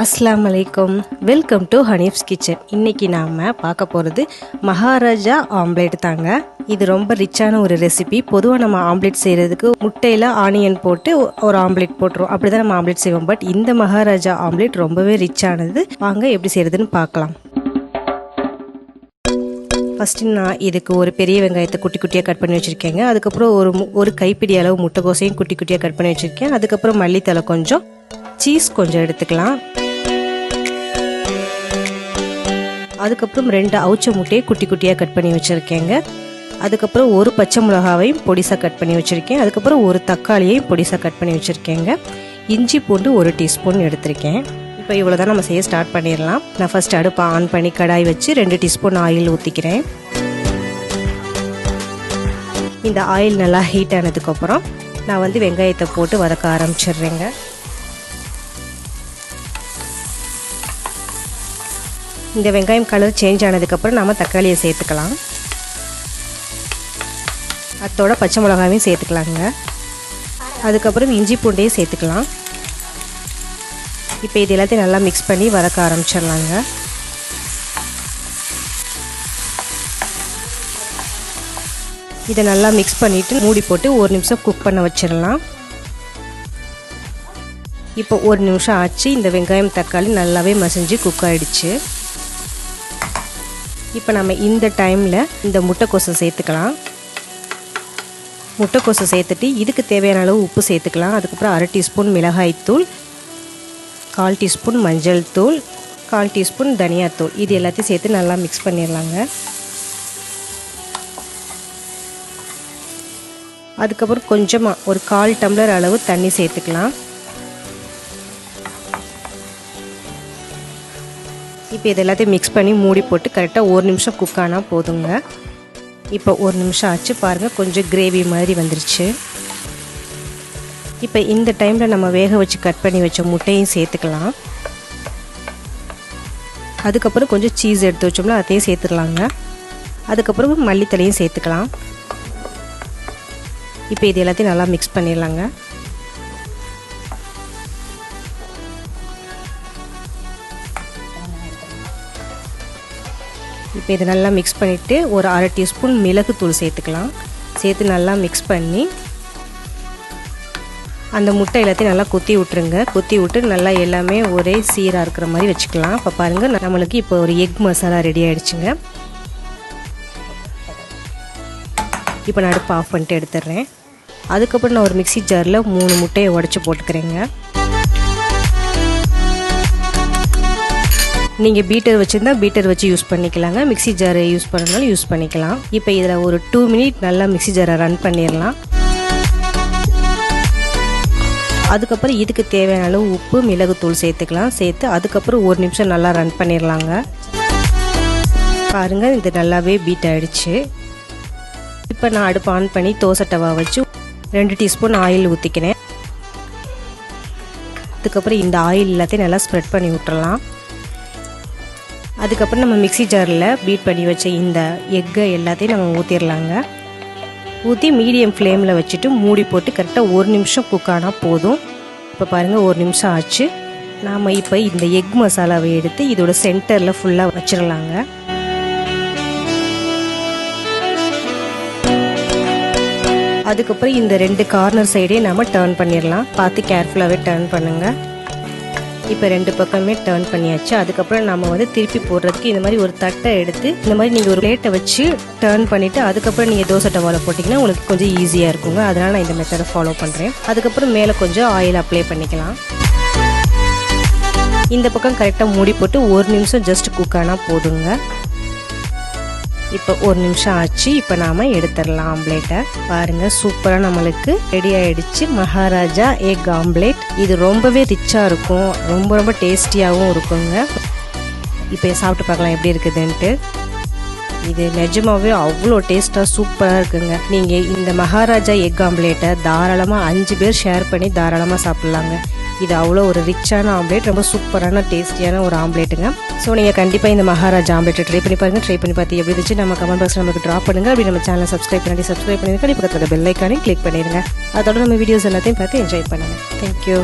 அஸ்ஸலாமு அலைக்கும். Welcome to Hanif's kitchen. இன்றைக்கி நாம் பார்க்க போகிறது மகாராஜா ஆம்லேட் தாங்க. இது ரொம்ப ரிச்சான ஒரு ரெசிபி. பொதுவாக நம்ம ஆம்லேட் செய்கிறதுக்கு முட்டையில் ஆனியன் போட்டு ஒரு ஆம்லேட் போட்டுரும், அப்படி தான் நம்ம ஆம்லேட் செய்வோம். பட் இந்த மகாராஜா ஆம்லேட் ரொம்பவே ரிச்சானது. வாங்க எப்படி செய்கிறதுன்னு பார்க்கலாம். ஃபஸ்ட்டு நான் இதுக்கு ஒரு பெரிய வெங்காயத்தை குட்டி குட்டியாக கட் பண்ணி வச்சுருக்கேங்க. அதுக்கப்புறம் ஒரு கைப்பிடி அளவு முட்டைக்கோசையும் குட்டி குட்டியாக கட் பண்ணி வச்சுருக்கேன். அதுக்கப்புறம் மல்லித்தலை கொஞ்சம், சீஸ் கொஞ்சம் எடுத்துக்கலாம். அதுக்கப்புறம் 2 அவிச்ச முட்டையை குட்டி குட்டியாக கட் பண்ணி வச்சுருக்கேங்க. அதுக்கப்புறம் ஒரு பச்சை மிளகாவையும் பொடிசாக கட் பண்ணி வச்சுருக்கேன். அதுக்கப்புறம் ஒரு தக்காளியையும் பொடிசாக கட் பண்ணி வச்சுருக்கேங்க. இஞ்சி பூண்டு 1 டீஸ்பூன் எடுத்திருக்கேன். இப்போ இவ்வளோ தான் நம்ம செய்ய ஸ்டார்ட் பண்ணிடலாம். நான் ஃபஸ்ட் அடுப்பை ஆன் பண்ணி கடாய் வச்சு 2 டீஸ்பூன் ஆயில் ஊற்றிக்கிறேன். இந்த ஆயில் நல்லா ஹீட் ஆனதுக்கப்புறம் நான் வெங்காயத்தை போட்டு வதக்க ஆரம்பிச்சிடுறேங்க. இந்த வெங்காயம் கலர் சேஞ்ச் ஆனதுக்கப்புறம் நம்ம தக்காளியை சேர்த்துக்கலாம். அதோட பச்சை மிளகாவையும் சேர்த்துக்கலாங்க. அதுக்கப்புறம் இஞ்சி பூண்டையும் சேர்த்துக்கலாம். இப்போ இது எல்லாத்தையும் நல்லா மிக்ஸ் பண்ணி வதக்க ஆரம்பிச்சிடலாங்க. இதை நல்லா மிக்ஸ் பண்ணிவிட்டு மூடி போட்டு 1 நிமிஷம் குக் பண்ண வச்சிடலாம். இப்போ 1 நிமிஷம் ஆச்சு. இந்த வெங்காயம் தக்காளி நல்லாவே மசிஞ்சு குக் ஆகிடுச்சு. இப்போ நம்ம இந்த டைமில் இந்த முட்டைக்கோசை சேர்த்துக்கலாம். முட்டைக்கோசை சேர்த்துட்டு இதுக்கு தேவையான அளவு உப்பு சேர்த்துக்கலாம். அதுக்கப்புறம் 1/2 டீஸ்பூன் மிளகாய்த்தூள், 1/4 டீஸ்பூன் மஞ்சள் தூள், 1/4 டீஸ்பூன் தனியாத்தூள், இது எல்லாத்தையும் சேர்த்து நல்லா மிக்ஸ் பண்ணிடலாங்க. அதுக்கப்புறம் கொஞ்சமாக ஒரு 1/4 டம்ளர் அளவு தண்ணி சேர்த்துக்கலாம். இப்போ இது எல்லாத்தையும் மிக்ஸ் பண்ணி மூடி போட்டு கரெக்டாக 1 நிமிஷம் குக் ஆனால் போதுங்க. இப்போ 1 நிமிஷம் ஆச்சு பாருங்கள், கொஞ்சம் கிரேவி மாதிரி வந்துருச்சு. இப்போ இந்த டைமில் நம்ம வேக வச்சு கட் பண்ணி வச்ச முட்டையும் சேர்த்துக்கலாம். அதுக்கப்புறம் கொஞ்சம் சீஸ் எடுத்து வச்சோம்னா அதையும் சேர்த்துக்கலாங்க. அதுக்கப்புறம் மல்லித்தலையும் சேர்த்துக்கலாம். இப்போ இது எல்லாத்தையும் நல்லா மிக்ஸ் பண்ணிடலாங்க. இப்போ இதை நல்லா மிக்ஸ் பண்ணிவிட்டு ஒரு 1/2 டீஸ்பூன் மிளகுத்தூள் சேர்த்துக்கலாம். சேர்த்து நல்லா மிக்ஸ் பண்ணி அந்த முட்டை எல்லாத்தையும் நல்லா கொத்தி விட்டுருங்க. கொத்தி விட்டு நல்லா எல்லாமே ஒரே சீராக இருக்கிற மாதிரி வச்சுக்கலாம். இப்போ பாருங்கள், நம்மளுக்கு இப்போ ஒரு எக் மசாலா ரெடி ஆகிடுச்சுங்க. இப்போ நான் அடுப்பு ஆஃப் பண்ணிட்டு எடுத்துடுறேன். அதுக்கப்புறம் நான் ஒரு மிக்ஸி ஜாரில் 3 முட்டையை உடச்சி போட்டுக்கிறேங்க. நீங்கள் பீட்டர் வச்சுருந்தா பீட்டர் வச்சு யூஸ் பண்ணிக்கலாங்க. மிக்ஸி ஜாரை யூஸ் பண்ணனாலும் யூஸ் பண்ணிக்கலாம். இப்போ இதில் ஒரு 2 மினிட் நல்லா மிக்ஸி ஜாரை ரன் பண்ணிடலாம். அதுக்கப்புறம் இதுக்கு தேவையான அளவு உப்பு, மிளகுத்தூள் சேர்த்துக்கலாம். சேர்த்து அதுக்கப்புறம் 1 நிமிஷம் நல்லா ரன் பண்ணிடலாங்க. பாருங்கள், இது நல்லாவே பீட் ஆகிடுச்சு. இப்போ நான் அடுப்பு ஆன் பண்ணி தோசை டவா வச்சு 2 டீஸ்பூன் ஆயில் ஊற்றிக்கிறேன். அதுக்கப்புறம் இந்த ஆயில் எல்லாத்தையும் நல்லா ஸ்ப்ரெட் பண்ணி விட்டுறலாம். அதுக்கப்புறம் நம்ம மிக்ஸி ஜாரில் பீட் பண்ணி வச்ச இந்த எக்கை எல்லாத்தையும் நம்ம ஊற்றிடலாங்க. ஊற்றி மீடியம் ஃப்ளேமில் வச்சுட்டு மூடி போட்டு கரெக்டாக 1 நிமிஷம் குக் ஆனால் போதும். இப்போ பாருங்கள், 1 நிமிஷம் ஆச்சு. நாம் இப்போ இந்த எக் மசாலாவை எடுத்து இதோட சென்டரில் ஃபுல்லாக வச்சிடலாங்க. அதுக்கப்புறம் இந்த 2 கார்னர் சைடே நம்ம டர்ன் பண்ணிடலாம். பார்த்து கேர்ஃபுல்லாகவே டர்ன் பண்ணுங்கள். இப்போ 2 பக்கமே டர்ன் பண்ணியாச்சு. அதுக்கப்புறம் நம்ம திருப்பி போடுறதுக்கு இந்த மாதிரி ஒரு தட்டை எடுத்து இந்த மாதிரி நீங்கள் ஒரு பிளேட்டை வச்சு டர்ன் பண்ணிவிட்டு அதுக்கப்புறம் நீங்கள் தோசை டவாவில் போட்டிங்கன்னா உங்களுக்கு கொஞ்சம் ஈஸியாக இருக்குங்க. அதனால் நான் இந்த மெத்தடை ஃபாலோ பண்ணுறேன். அதுக்கப்புறம் மேலே கொஞ்சம் ஆயில் அப்ளை பண்ணிக்கலாம். இந்த பக்கம் கரெக்டாக மூடி போட்டு 1 நிமிஷம் ஜஸ்ட் குக் ஆனால் போதுங்க. இப்போ 1 நிமிஷம் ஆச்சு. இப்போ நாம் எடுத்துடலாம் ஆம்லேட்டை. பாருங்கள், சூப்பராக நம்மளுக்கு ரெடி ஆகிடுச்சு மகாராஜா எக் ஆம்லேட். இது ரொம்பவே ரிச்சாக இருக்கும், ரொம்ப டேஸ்டியாகவும் இருக்குங்க. இப்போ சாப்பிட்டு பார்க்கலாம் எப்படி இருக்குதுன்ட்டு. இது நிஜமாகவே அவ்வளோ டேஸ்ட்டாக சூப்பராக இருக்குங்க. நீங்கள் இந்த மகாராஜா எக் ஆம்லேட்டை தாராளமாக 5 பேர் ஷேர் பண்ணி தாராளமாக சாப்பிட்லாங்க. இது அவ்வளோ ஒரு ரிச்சான ஆம்லேட், ரொம்ப சூப்பரான டேஸ்டியான ஒரு ஆம்லேட்டுங்க. ஸோ நீங்கள் கண்டிப்பாக இந்த மகாராஜா ஆம்லேட்டை ட்ரை பண்ணி பாருங்கள். ட்ரை பண்ணி பார்த்து எப்படி இருந்துச்சு நம்ம கமெண்ட் பாக்ஸில் நமக்கு ட்ராப் பண்ணுங்கள். அப்படி நம்ம சேனலை சப்ஸ்கிரைப் பண்ணிடுங்க. பக்கத்தில் பெல் ஐக்கானையும் கிளிக் பண்ணிடுங்க. அதோட நம்ம வீடியோஸ் எல்லாத்தையும் பார்த்து என்ஜாய் பண்ணுங்கள். தேங்க்யூ.